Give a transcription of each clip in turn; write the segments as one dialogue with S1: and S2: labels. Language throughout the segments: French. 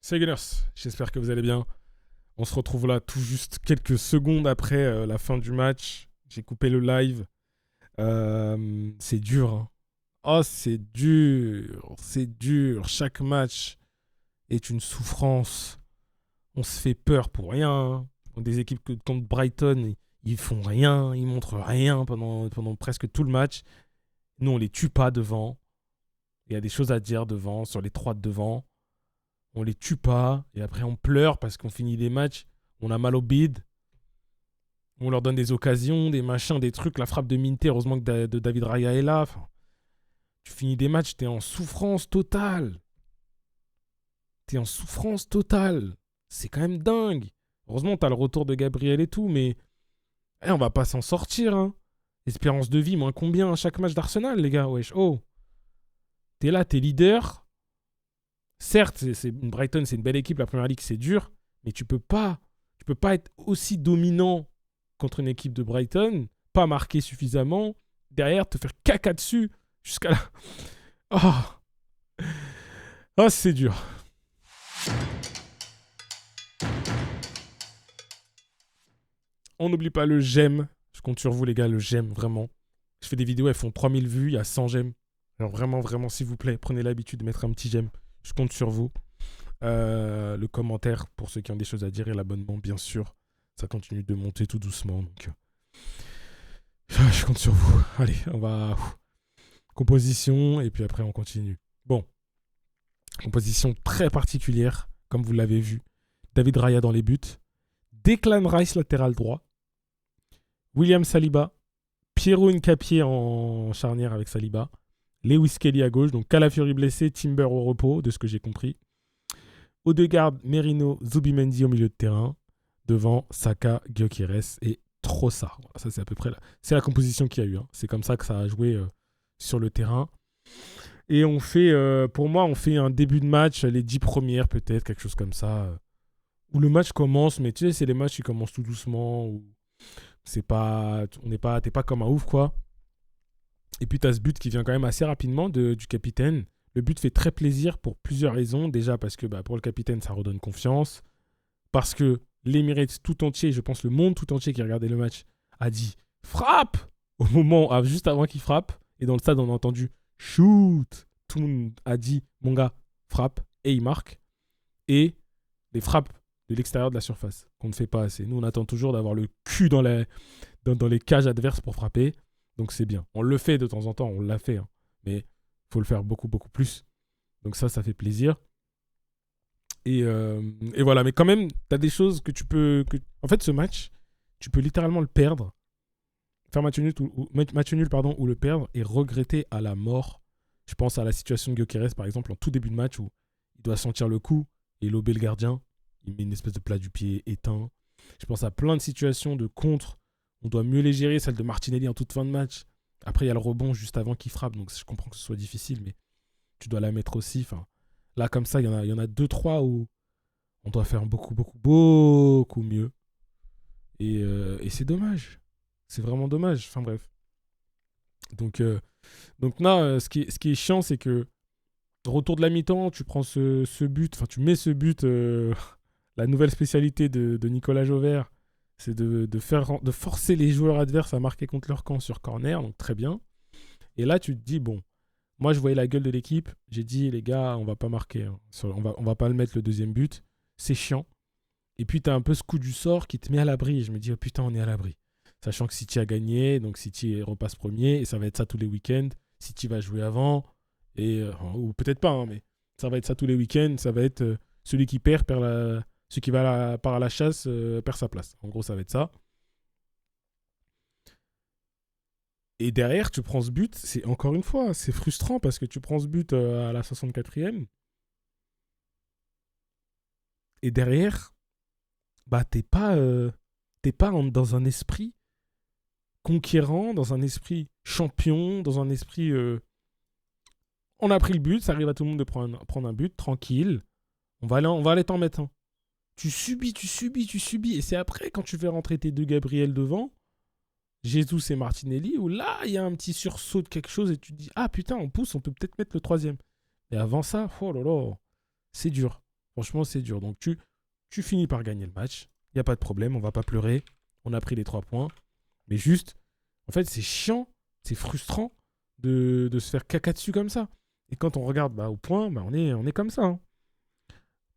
S1: C'est Gunners, j'espère que vous allez bien. On se retrouve là tout juste quelques secondes après la fin du match. J'ai coupé le live. C'est dur, hein. Oh, c'est dur, c'est dur. Chaque match est une souffrance. On se fait peur pour rien. Des équipes contre Brighton, ils font rien, ils montrent rien pendant presque tout le match. Nous, on les tue pas devant. Il y a des choses à dire devant, sur les trois de devant. On les tue pas, et après on pleure parce qu'on finit des matchs, on a mal au bide, on leur donne des occasions, des machins, des trucs, la frappe de Minté, heureusement que de David Raya est là. Enfin, tu finis des matchs, t'es en souffrance totale. T'es en souffrance totale. C'est quand même dingue. Heureusement, t'as le retour de Gabriel et tout, mais on va pas s'en sortir, hein. Espérance de vie, moins combien à chaque match d'Arsenal, les gars, wesh. Oh, t'es là, t'es leader. Certes, Brighton, c'est une belle équipe, la Première Ligue, c'est dur, mais tu peux pas être aussi dominant contre une équipe de Brighton, pas marquer suffisamment, derrière te faire caca dessus jusqu'à là. Oh, oh c'est dur. On n'oublie pas le j'aime. Je compte sur vous, les gars, le j'aime, vraiment. Je fais des vidéos, elles font 3000 vues, il y a 100 j'aime. Alors vraiment, vraiment, s'il vous plaît, prenez l'habitude de mettre un petit j'aime. Je compte sur vous. Le commentaire pour ceux qui ont des choses à dire et l'abonnement, bien sûr. Ça continue de monter tout doucement. Donc, je compte sur vous. Allez, on va. Composition et puis après, on continue. Bon. Composition très particulière, comme vous l'avez vu. David Raya dans les buts. Declan Rice latéral droit. William Saliba. Piero Hincapié en charnière avec Saliba. Lewis Kelly à gauche. Donc Calafiori blessé, Timber au repos, de ce que j'ai compris. Odegaard, Merino, Zubimendi au milieu de terrain. Devant, Saka, Gyökeres et Trossard. Voilà, ça, c'est à peu près c'est la composition qu'il y a eu. Hein. C'est comme ça que ça a joué sur le terrain. Et on fait, pour moi, on fait un début de match, les 10 premières peut-être, quelque chose comme ça. Où le match commence, mais tu sais, c'est les matchs qui commencent tout doucement. Où c'est pas, t'es pas comme un ouf, quoi. Et puis, tu as ce but qui vient quand même assez rapidement du capitaine. Le but fait très plaisir pour plusieurs raisons. Déjà parce que pour le capitaine, ça redonne confiance. Parce que l'Emirates tout entier, je pense le monde tout entier qui regardait le match, a dit « Frappe !» au moment, juste avant qu'il frappe. Et dans le stade, on a entendu « Shoot !» Tout le monde a dit « Mon gars, frappe !» Et il marque. Et les frappes de l'extérieur de la surface, qu'on ne fait pas assez. Nous, on attend toujours d'avoir le cul dans les cages adverses pour frapper. Donc c'est bien. On le fait de temps en temps, on l'a fait. Hein. Mais il faut le faire beaucoup, beaucoup plus. Donc ça fait plaisir. Et voilà, mais quand même, t'as des choses que tu peux... En fait, ce match, tu peux littéralement le perdre, faire match nul, ou le perdre et regretter à la mort. Je pense à la situation de Gyökeres, par exemple, en tout début de match, où il doit sentir le coup et lober le gardien. Il met une espèce de plat du pied éteint. Je pense à plein de situations de contre. On doit mieux les gérer, celle de Martinelli en toute fin de match. Après, il y a le rebond juste avant qu'il frappe, donc je comprends que ce soit difficile, mais tu dois la mettre aussi. Enfin, là, comme ça, il y en a 2-3 où on doit faire beaucoup, beaucoup, beaucoup mieux. Et c'est dommage. C'est vraiment dommage. Enfin, bref. Donc là, ce qui est chiant, c'est que retour de la mi-temps, tu prends ce but, enfin, tu mets ce but. La nouvelle spécialité de Nicolas Jauvert, c'est de forcer les joueurs adverses à marquer contre leur camp sur corner, donc très bien. Et là, tu te dis, bon, moi, je voyais la gueule de l'équipe. J'ai dit, les gars, on va pas marquer. Hein. On va pas le mettre le deuxième but. C'est chiant. Et puis, tu as un peu ce coup du sort qui te met à l'abri. Et je me dis, oh putain, on est à l'abri. Sachant que City a gagné, donc City repasse premier. Et ça va être ça tous les week-ends. City va jouer avant. Ou peut-être pas, hein, mais ça va être ça tous les week-ends. Ça va être celui qui perd celui qui part à la chasse perd sa place. En gros, ça va être ça. Et derrière, tu prends ce but, c'est encore une fois, c'est frustrant parce que tu prends ce but à la 64e. Et derrière, t'es pas dans un esprit conquérant, dans un esprit champion, dans un esprit... on a pris le but, ça arrive à tout le monde de prendre un but, tranquille. On va aller t'en mettre un. Tu subis. Et c'est après, quand tu fais rentrer tes deux Gabriel devant, Jesus et Martinelli, où là, il y a un petit sursaut de quelque chose et tu te dis, ah putain, on pousse, on peut peut-être mettre le troisième. Et avant ça, oh là là, c'est dur. Franchement, c'est dur. Donc, tu finis par gagner le match. Il n'y a pas de problème. On va pas pleurer. On a pris les 3 points. Mais juste, en fait, c'est chiant. C'est frustrant de se faire caca dessus comme ça. Et quand on regarde au point, on est comme ça. Hein.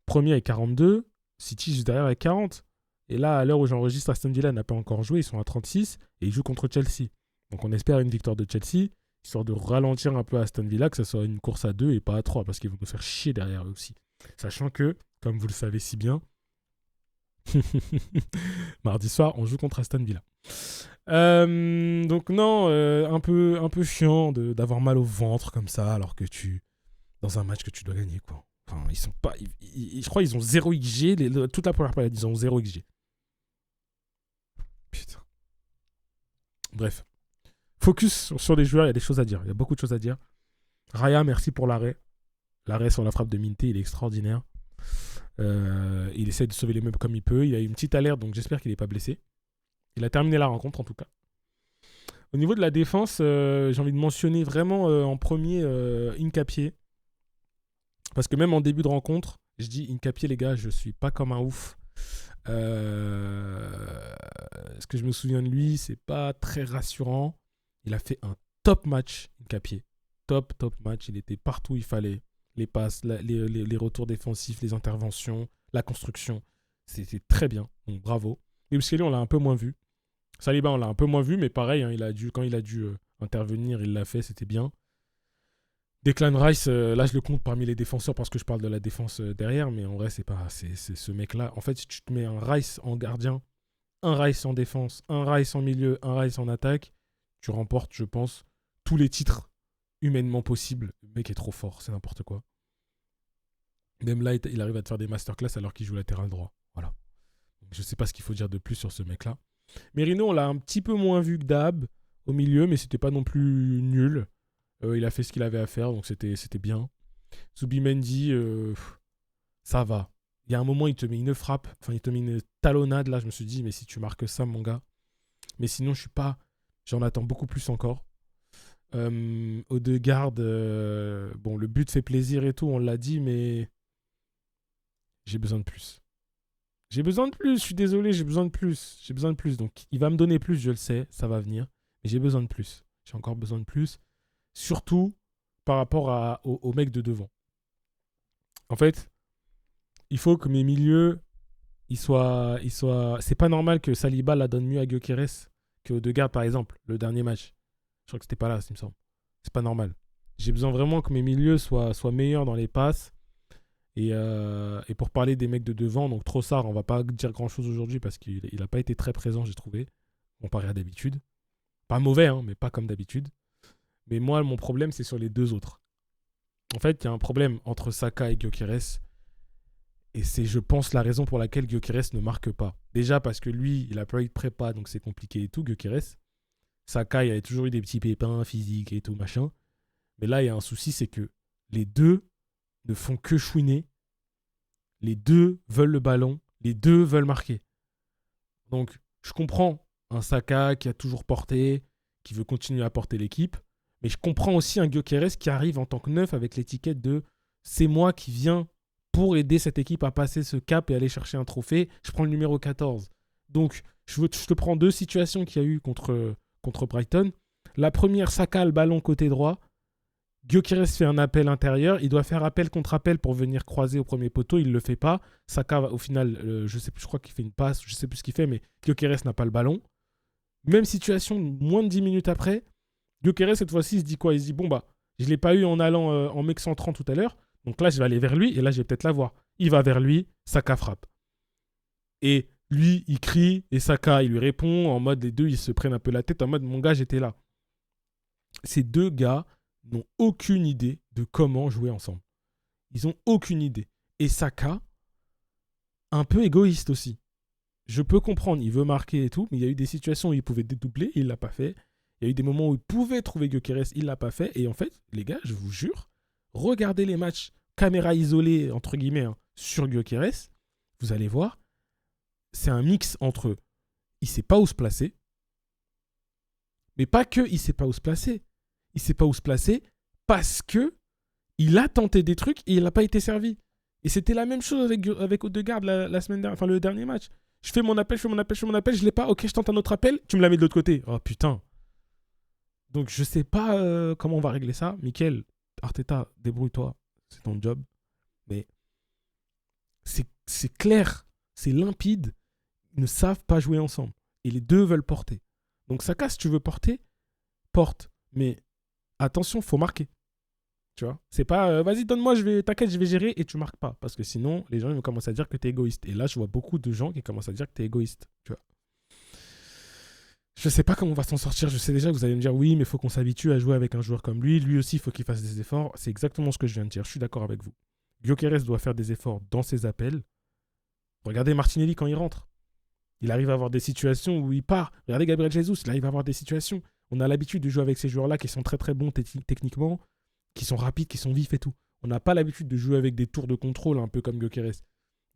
S1: Premier avec 42. City juste derrière avec 40. Et là, à l'heure où j'enregistre, Aston Villa n'a pas encore joué. Ils sont à 36 et ils jouent contre Chelsea. Donc on espère une victoire de Chelsea, histoire de ralentir un peu Aston Villa, que ce soit une course à 2 et pas à 3, parce qu'ils vont nous faire chier derrière eux aussi. Sachant que, comme vous le savez si bien, mardi soir, on joue contre Aston Villa. Donc non, un peu chiant d'avoir mal au ventre comme ça, alors que dans un match que tu dois gagner, quoi. Enfin, ils sont pas... je crois qu'ils ont 0 XG, toute la première période, ils ont 0 XG. Putain. Bref. Focus sur les joueurs, il y a des choses à dire. Il y a beaucoup de choses à dire. Raya, merci pour l'arrêt. L'arrêt sur la frappe de Minté, il est extraordinaire. Il essaie de sauver les meubles comme il peut. Il a eu une petite alerte, donc j'espère qu'il n'est pas blessé. Il a terminé la rencontre, en tout cas. Au niveau de la défense, j'ai envie de mentionner vraiment en premier Hincapié. Parce que même en début de rencontre, je dis Hincapié, les gars, je suis pas comme un ouf. Ce que je me souviens de lui, c'est pas très rassurant. Il a fait un top match, Hincapié. Top match. Il était partout où il fallait. Les passes, les retours défensifs, les interventions, la construction. C'était très bien. Donc bravo. Et Ouskelly, on l'a un peu moins vu. Saliba, on l'a un peu moins vu, mais pareil, hein, quand il a dû intervenir, il l'a fait, c'était bien. Declan Rice, là je le compte parmi les défenseurs parce que je parle de la défense derrière, mais en vrai c'est ce mec-là. En fait, si tu te mets un Rice en gardien, un Rice en défense, un Rice en milieu, un Rice en attaque, tu remportes, je pense, tous les titres humainement possibles. Le mec est trop fort, c'est n'importe quoi. Même là, il arrive à te faire des masterclass alors qu'il joue latéral droit. Voilà. Donc, je sais pas ce qu'il faut dire de plus sur ce mec-là. Merino, on l'a un petit peu moins vu que Dab au milieu, mais c'était pas non plus nul. Il a fait ce qu'il avait à faire, donc c'était bien. Zubimendi, ça va. Il y a un moment, il te met une frappe, enfin, il te met une talonnade. Là, je me suis dit, mais si tu marques ça, mon gars. Mais sinon, je suis pas. J'en attends beaucoup plus encore. Odegaard, bon, le but fait plaisir et tout, on l'a dit, mais j'ai besoin de plus. J'ai besoin de plus, je suis désolé, j'ai besoin de plus. J'ai besoin de plus. Donc, il va me donner plus, je le sais, ça va venir. Mais j'ai besoin de plus. J'ai encore besoin de plus. Surtout par rapport au mec de devant. En fait, il faut que mes milieux, ils soient... C'est pas normal que Saliba la donne mieux à Gyökeres que Odegaard, par exemple, le dernier match. Je crois que c'était pas là, il me semble. C'est pas normal. J'ai besoin vraiment que mes milieux soient meilleurs dans les passes. Et pour parler des mecs de devant, donc Trossard, on va pas dire grand-chose aujourd'hui parce qu'il n'a pas été très présent, j'ai trouvé, comparé à d'habitude. Pas mauvais, hein, mais pas comme d'habitude. Mais moi, mon problème, c'est sur les deux autres. En fait, il y a un problème entre Saka et Gyökeres. Et c'est, je pense, la raison pour laquelle Gyökeres ne marque pas. Déjà parce que lui, il a pas eu de prépa, donc c'est compliqué et tout, Gyökeres. Saka, il avait toujours eu des petits pépins physiques et tout, machin. Mais là, il y a un souci, c'est que les deux ne font que chouiner. Les deux veulent le ballon. Les deux veulent marquer. Donc, je comprends un Saka qui a toujours porté, qui veut continuer à porter l'équipe. Mais je comprends aussi un Gyökeres qui arrive en tant que neuf avec l'étiquette de « c'est moi qui viens pour aider cette équipe à passer ce cap et aller chercher un trophée. Je prends le numéro 14. » Donc, je te prends deux situations qu'il y a eu contre Brighton. La première, Saka a le ballon côté droit. Gyökeres fait un appel intérieur. Il doit faire appel contre appel pour venir croiser au premier poteau. Il ne le fait pas. Saka, au final, je crois qu'il fait une passe. Je ne sais plus ce qu'il fait, mais Gyökeres n'a pas le ballon. Même situation, moins de 10 minutes après. Gyökeres, cette fois-ci, il se dit quoi? Il se dit, bon, je ne l'ai pas eu en allant en m'excentrant tout à l'heure. Donc là, je vais aller vers lui et là, je vais peut-être l'avoir. Il va vers lui, Saka frappe. Et lui, il crie et Saka, il lui répond en mode, les deux, ils se prennent un peu la tête en mode, mon gars, j'étais là. Ces deux gars n'ont aucune idée de comment jouer ensemble. Ils n'ont aucune idée. Et Saka, un peu égoïste aussi. Je peux comprendre, il veut marquer et tout, mais il y a eu des situations où il pouvait dédoubler, il ne l'a pas fait. Il y a eu des moments où il pouvait trouver Gyökeres, il ne l'a pas fait. Et en fait, les gars, je vous jure, regardez les matchs caméra isolée, entre guillemets, sur Gyökeres, vous allez voir, c'est un mix entre il ne sait pas où se placer, mais pas que il ne sait pas où se placer. Il ne sait pas où se placer parce que il a tenté des trucs et il n'a pas été servi. Et c'était la même chose avec Odegaard la semaine dernière, enfin le dernier match. Je fais mon appel, je l'ai pas, ok, je tente un autre appel, tu me la mets de l'autre côté. Oh putain. Donc je sais pas comment on va régler ça. Mikel, Arteta, débrouille-toi, c'est ton job. Mais c'est clair, c'est limpide, ils ne savent pas jouer ensemble. Et les deux veulent porter. Donc Saka, si tu veux porter, porte. Mais attention, faut marquer. Tu vois, c'est pas vas-y, donne-moi, t'inquiète, je vais gérer et tu marques pas. Parce que sinon, les gens ils vont commencer à dire que t'es égoïste. Et là, je vois beaucoup de gens qui commencent à dire que t'es égoïste. Tu vois. Je sais pas comment on va s'en sortir. Je sais déjà que vous allez me dire oui, mais il faut qu'on s'habitue à jouer avec un joueur comme lui. Lui aussi, il faut qu'il fasse des efforts. C'est exactement ce que je viens de dire. Je suis d'accord avec vous. Gyökeres doit faire des efforts dans ses appels. Regardez Martinelli quand il rentre. Il arrive à avoir des situations où il part. Regardez Gabriel Jesus, il arrive à avoir des situations. On a l'habitude de jouer avec ces joueurs-là qui sont très très bons techniquement, qui sont rapides, qui sont vifs et tout. On n'a pas l'habitude de jouer avec des tours de contrôle un peu comme Gyökeres.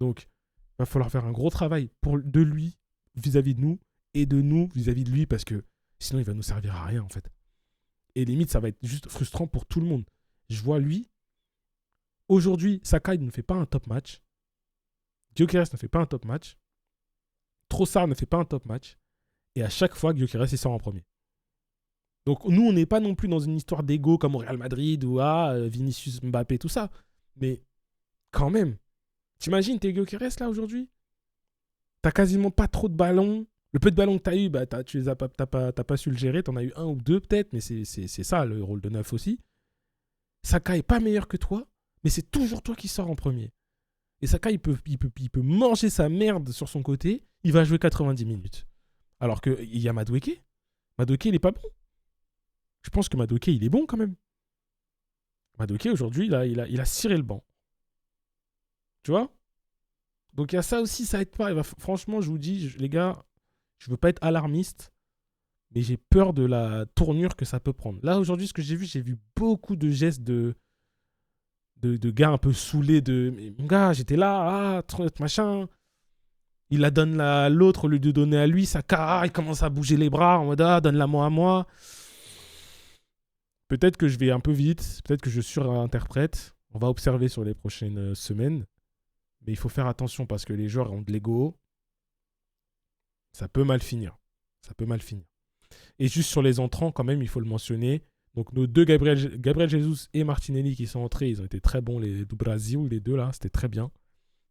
S1: Donc, il va falloir faire un gros travail de lui vis-à-vis de nous et de nous vis-à-vis de lui parce que sinon il va nous servir à rien en fait. Et limite, ça va être juste frustrant pour tout le monde. Je vois lui, aujourd'hui, Saka ne fait pas un top match. Gyökeres ne fait pas un top match. Trossard ne fait pas un top match. Et à chaque fois, Gyökeres il sort en premier. Donc nous, on n'est pas non plus dans une histoire d'ego comme au Real Madrid ou Vinicius, Mbappé, tout ça. Mais quand même, t'imagines, t'es Gyökeres là aujourd'hui? T'as quasiment pas trop de ballons. Le peu de ballons que t'as eu, bah, t'as pas su le gérer. T'en as eu un ou deux peut-être, mais c'est ça le rôle de neuf aussi. Saka est pas meilleur que toi, mais c'est toujours toi qui sors en premier. Et Saka, il peut manger sa merde sur son côté. Il va jouer 90 minutes. Alors qu'il y a Madueke. Madueke, il est pas bon. Je pense que Madueke, il est bon quand même. Madueke, aujourd'hui, il a ciré le banc. Tu vois? Donc il y a ça aussi, ça aide pas. Franchement, je vous dis, les gars, je veux pas être alarmiste, mais j'ai peur de la tournure que ça peut prendre. Là, aujourd'hui, ce que j'ai vu beaucoup de gestes de gars un peu saoulés de mon gars, j'étais là, machin. Il la donne à l'autre au lieu de donner à lui. Saka, il commence à bouger les bras en mode donne-la moi à moi. Peut-être que je vais un peu vite, peut-être que je surinterprète. On va observer sur les prochaines semaines. Mais il faut faire attention parce que les joueurs ont de l'ego. Ça peut mal finir. Et juste sur les entrants, quand même, il faut le mentionner. Donc nos deux Gabriel Jesus et Martinelli qui sont entrés, ils ont été très bons, les du Brasil, les deux là, c'était très bien.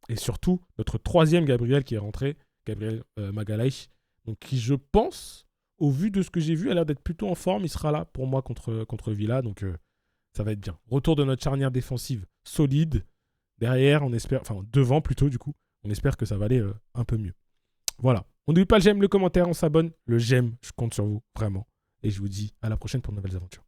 S1: Et surtout, notre troisième Gabriel qui est rentré, Gabriel Magalhaes, donc qui je pense, au vu de ce que j'ai vu, a l'air d'être plutôt en forme. Il sera là pour moi contre Villa, donc ça va être bien. Retour de notre charnière défensive solide. Derrière, on espère, enfin devant plutôt du coup, on espère que ça va aller un peu mieux. Voilà. On n'oublie pas le j'aime, le commentaire, on s'abonne. Le j'aime, je compte sur vous, vraiment. Et je vous dis à la prochaine pour de nouvelles aventures.